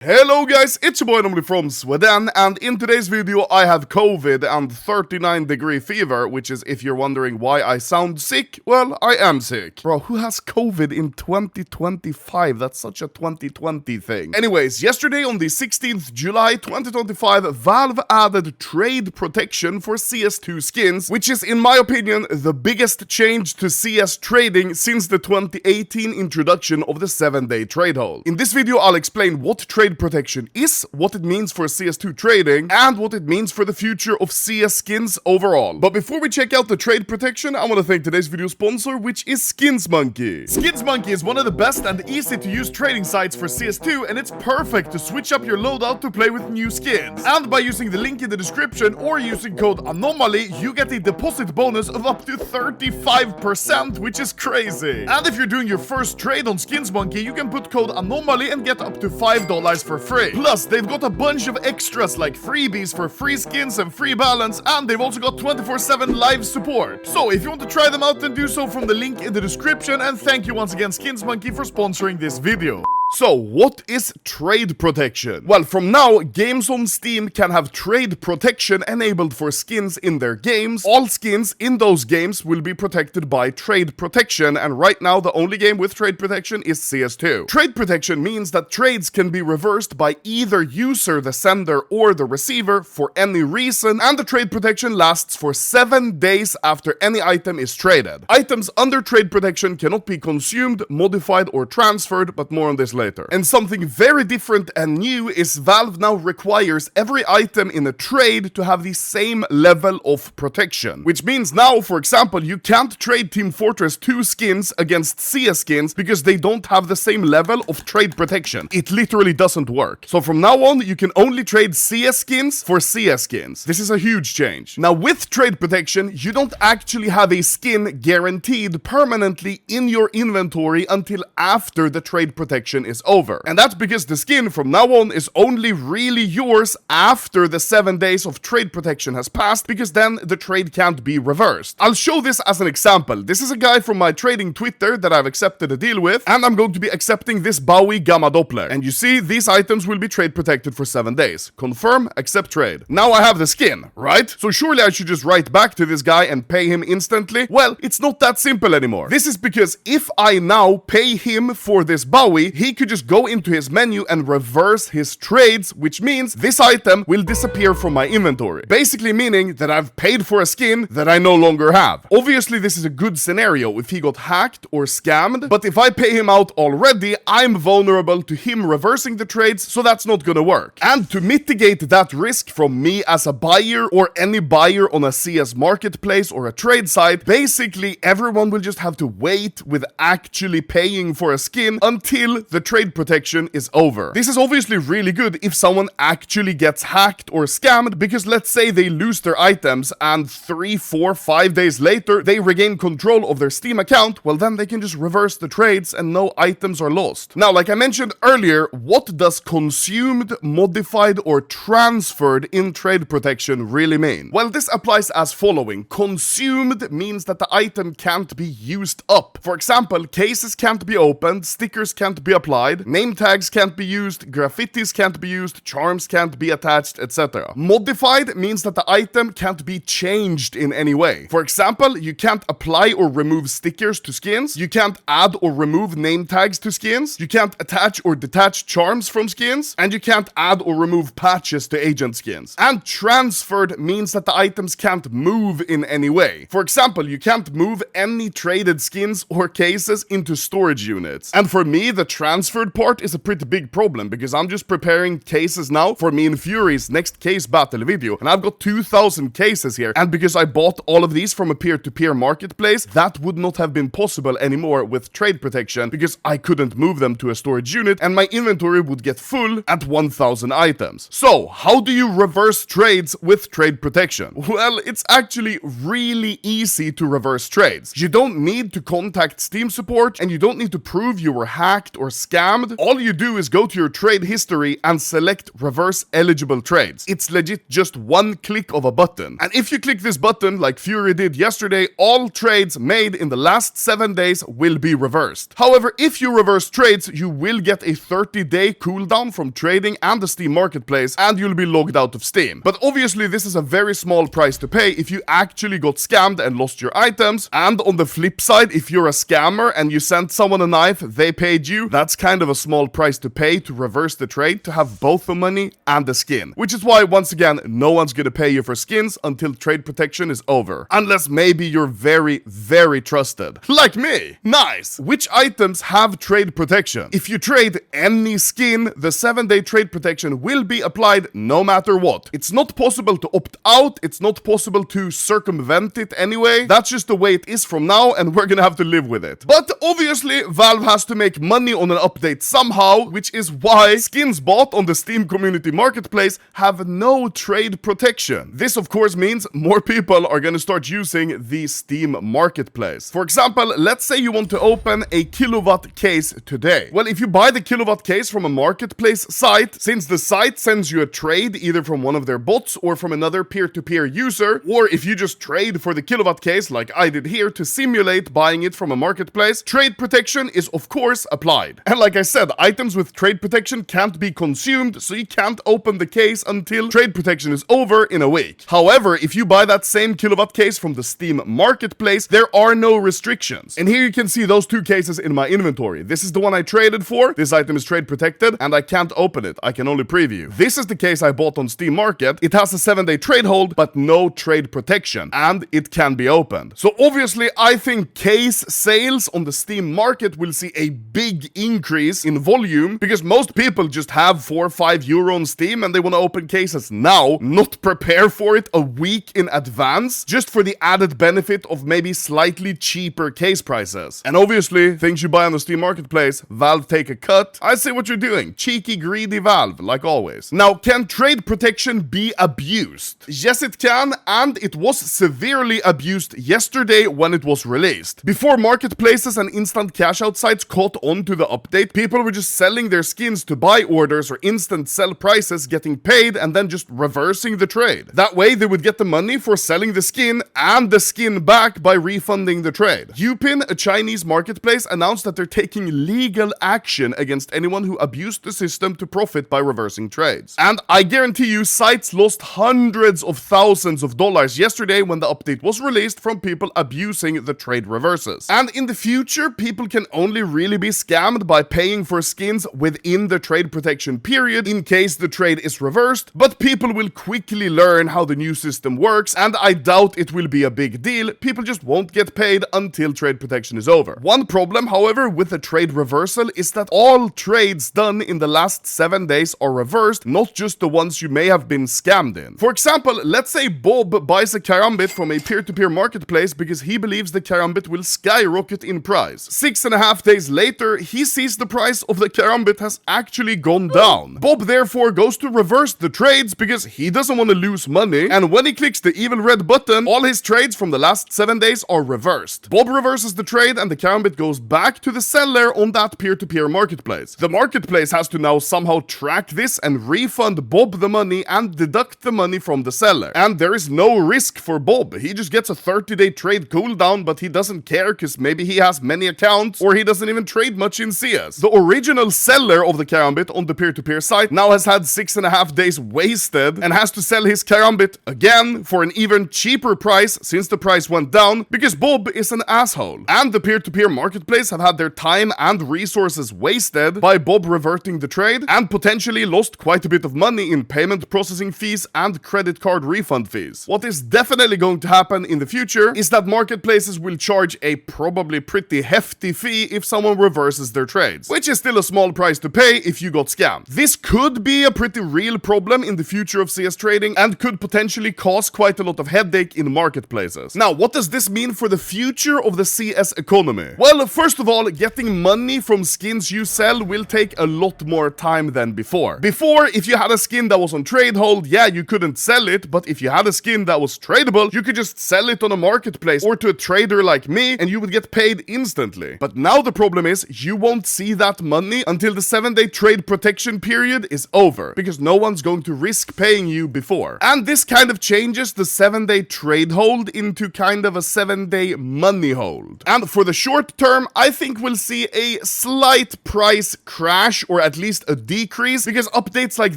Hello guys, it's your boy Normally from Sweden, and in today's video I have COVID and 39-degree fever, which is, if you're wondering why I sound sick, well, I am sick. Bro, who has COVID in 2025? That's such a 2020 thing. Anyways, yesterday on the 16th July 2025, Valve added trade protection for CS2 skins, which is, in my opinion, the biggest change to CS trading since the 2018 introduction of the 7-day trade halt. In this video, I'll explain what trade protection is, what it means for CS2 trading, and what it means for the future of CS skins overall. But before we check out the trade protection, I want to thank today's video sponsor, which is SkinsMonkey. SkinsMonkey is one of the best and easy to use trading sites for CS2, and it's perfect to switch up your loadout to play with new skins. And by using the link in the description or using code ANOMALY, you get a deposit bonus of up to 35%, which is crazy. And if you're doing your first trade on SkinsMonkey, you can put code ANOMALY and get up to $5 for free. Plus, they've got a bunch of extras like freebies for free skins and free balance, and they've also got 24/7 live support. So if you want to try them out, then do so from the link in the description, and thank you once again SkinsMonkey for sponsoring this video. So, what is trade protection? Well, from now, games on Steam can have trade protection enabled for skins in their games. All skins in those games will be protected by trade protection, and right now the only game with trade protection is CS2. Trade protection means that trades can be reversed by either user, the sender, or the receiver for any reason, and the trade protection lasts for 7 days after any item is traded. Items under trade protection cannot be consumed, modified, or transferred, but more on this later. And something very different and new is Valve now requires every item in a trade to have the same level of protection. Which means now, for example, you can't trade Team Fortress 2 skins against CS skins because they don't have the same level of trade protection. It literally doesn't work. So from now on, you can only trade CS skins for CS skins. This is a huge change. Now with trade protection, you don't actually have a skin guaranteed permanently in your inventory until after the trade protection is over. And that's because the skin from now on is only really yours after the 7 days of trade protection has passed, because then the trade can't be reversed. I'll show this as an example. This is a guy from my trading Twitter that I've accepted a deal with, and I'm going to be accepting this Bowie Gamma Doppler. And you see, these items will be trade protected for 7 days. Confirm, accept trade. Now I have the skin, right? So surely I should just write back to this guy and pay him instantly? Well, it's not that simple anymore. This is because if I now pay him for this Bowie, he could just go into his menu and reverse his trades, which means this item will disappear from my inventory. Basically meaning that I've paid for a skin that I no longer have. Obviously, this is a good scenario if he got hacked or scammed, but if I pay him out already, I'm vulnerable to him reversing the trades, so that's not gonna work. And to mitigate that risk from me as a buyer or any buyer on a CS marketplace or a trade site, basically everyone will just have to wait with actually paying for a skin until the trade protection is over. This is obviously really good if someone actually gets hacked or scammed, because let's say they lose their items and 3, 4, 5 days later they regain control of their Steam account, well then they can just reverse the trades and no items are lost. Now, like I mentioned earlier, what does consumed, modified, or transferred in trade protection really mean? Well, this applies as following. Consumed means that the item can't be used up. For example, cases can't be opened, stickers can't be applied, name tags can't be used, graffitis can't be used, charms can't be attached, etc. Modified means that the item can't be changed in any way. For example, you can't apply or remove stickers to skins, you can't add or remove name tags to skins, you can't attach or detach charms from skins, and you can't add or remove patches to agent skins. And transferred means that the items can't move in any way. For example, you can't move any traded skins or cases into storage units. And for me, the transferred part is a pretty big problem, because I'm just preparing cases now for me and Fury's next case battle video, and I've got 2,000 cases here, and because I bought all of these from a peer-to-peer marketplace, that would not have been possible anymore with trade protection, because I couldn't move them to a storage unit, and my inventory would get full at 1,000 items. So, how do you reverse trades with trade protection? Well, it's actually really easy to reverse trades. You don't need to contact Steam support, and you don't need to prove you were hacked or scammed scammed, all you do is go to your trade history and select reverse eligible trades. It's legit just one click of a button. And if you click this button, like Fury did yesterday, all trades made in the last 7 days will be reversed. However, if you reverse trades, you will get a 30-day cooldown from trading and the Steam marketplace, and you'll be logged out of Steam. But obviously, this is a very small price to pay if you actually got scammed and lost your items. And on the flip side, if you're a scammer and you sent someone a knife, they paid you, that's kind of a small price to pay to reverse the trade, to have both the money and the skin. Which is why, once again, no one's gonna pay you for skins until trade protection is over. Unless maybe you're very, very trusted. Like me. Nice. Which items have trade protection? If you trade any skin, the 7-day trade protection will be applied no matter what. It's not possible to opt out, it's not possible to circumvent it anyway. That's just the way it is from now, and we're gonna have to live with it. But obviously, Valve has to make money on an update somehow, which is why skins bought on the Steam community marketplace have no trade protection. This of course means more people are gonna start using the Steam marketplace. For example, let's say you want to open a kilowatt case today. Well, if you buy the kilowatt case from a marketplace site, since the site sends you a trade either from one of their bots or from another peer-to-peer user, or if you just trade for the kilowatt case like I did here to simulate buying it from a marketplace, trade protection is of course applied. And like I said, items with trade protection can't be consumed, so you can't open the case until trade protection is over in a week. However, if you buy that same kilowatt case from the Steam marketplace, there are no restrictions. And here you can see those two cases in my inventory. This is the one I traded for. This item is trade protected and I can't open it. I can only preview. This is the case I bought on Steam Market. It has a 7-day trade hold, but no trade protection, and it can be opened. So obviously, I think case sales on the Steam Market will see a big increase in volume because most people just have 4 or 5 euro on Steam and they want to open cases now, not prepare for it a week in advance, just for the added benefit of maybe slightly cheaper case prices. And obviously, things you buy on the Steam Marketplace, Valve take a cut. I see what you're doing. Cheeky, greedy Valve, like always. Now, can trade protection be abused? Yes, it can, and it was severely abused yesterday when it was released. Before marketplaces and instant cash out sites caught on to the update, people were just selling their skins to buy orders or instant sell prices, getting paid, and then just reversing the trade. That way, they would get the money for selling the skin and the skin back by refunding the trade. Upin, a Chinese marketplace, announced that they're taking legal action against anyone who abused the system to profit by reversing trades. And I guarantee you, sites lost hundreds of thousands of dollars yesterday when the update was released from people abusing the trade reverses. And in the future, people can only really be scammed by paying for skins within the trade protection period in case the trade is reversed, but people will quickly learn how the new system works, and I doubt it will be a big deal. People just won't get paid until trade protection is over. One problem, however, with the trade reversal is that all trades done in the last 7 days are reversed, not just the ones you may have been scammed in. For example, let's say Bob buys a karambit from a peer-to-peer marketplace because he believes the karambit will skyrocket in price. 6.5 days later, he sees the price of the karambit has actually gone down. Bob therefore goes to reverse the trades because he doesn't want to lose money, and when he clicks the evil red button, all his trades from the last 7 days are reversed. Bob reverses the trade and the karambit goes back to the seller on that peer-to-peer marketplace. The marketplace has to now somehow track this and refund Bob the money and deduct the money from the seller. And there is no risk for Bob. He just gets a 30-day trade cooldown, but he doesn't care because maybe he has many accounts or he doesn't even trade much in CS. The original seller of the karambit on the peer-to-peer site now has had 6.5 days wasted and has to sell his karambit again for an even cheaper price since the price went down because Bob is an asshole. And the peer-to-peer marketplace have had their time and resources wasted by Bob reverting the trade and potentially lost quite a bit of money in payment processing fees and credit card refund fees. What is definitely going to happen in the future is that marketplaces will charge a probably pretty hefty fee if someone reverses their trades, which is still a small price to pay if you got scammed. This could be a pretty real problem in the future of CS trading and could potentially cause quite a lot of headache in marketplaces. Now, what does this mean for the future of the CS economy? Well, first of all, getting money from skins you sell will take a lot more time than before. Before, if you had a skin that was on trade hold, yeah, you couldn't sell it, but if you had a skin that was tradable, you could just sell it on a marketplace or to a trader like me and you would get paid instantly. But now the problem is you won't see see that money until the 7-day trade protection period is over, because no one's going to risk paying you before. And this kind of changes the 7-day trade hold into kind of a 7-day money hold. And for the short term, I think we'll see a slight price crash, or at least a decrease, because updates like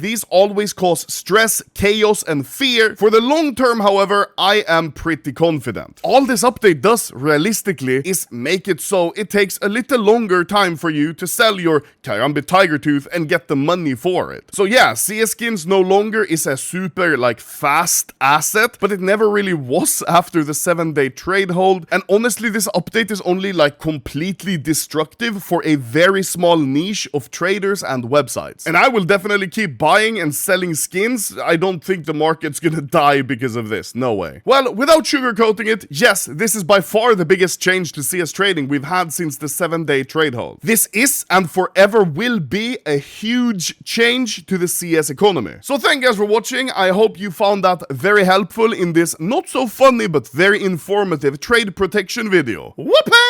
these always cause stress, chaos, and fear. For the long term, however, I am pretty confident. All this update does, realistically, is make it so it takes a little longer time for you to sell your Karambit Tiger Tooth and get the money for it. So yeah, CS skins no longer is a super, like, fast asset, but it never really was after the 7-day trade hold, and honestly, this update is only, like, completely destructive for a very small niche of traders and websites. And I will definitely keep buying and selling skins. I don't think the market's gonna die because of this, no way. Well, without sugarcoating it, yes, this is by far the biggest change to CS trading we've had since the 7-day trade hold. This is, and forever will be, a huge change to the CS economy. So thank you guys for watching. I hope you found that very helpful in this not so funny but very informative trade protection video. Whoopee!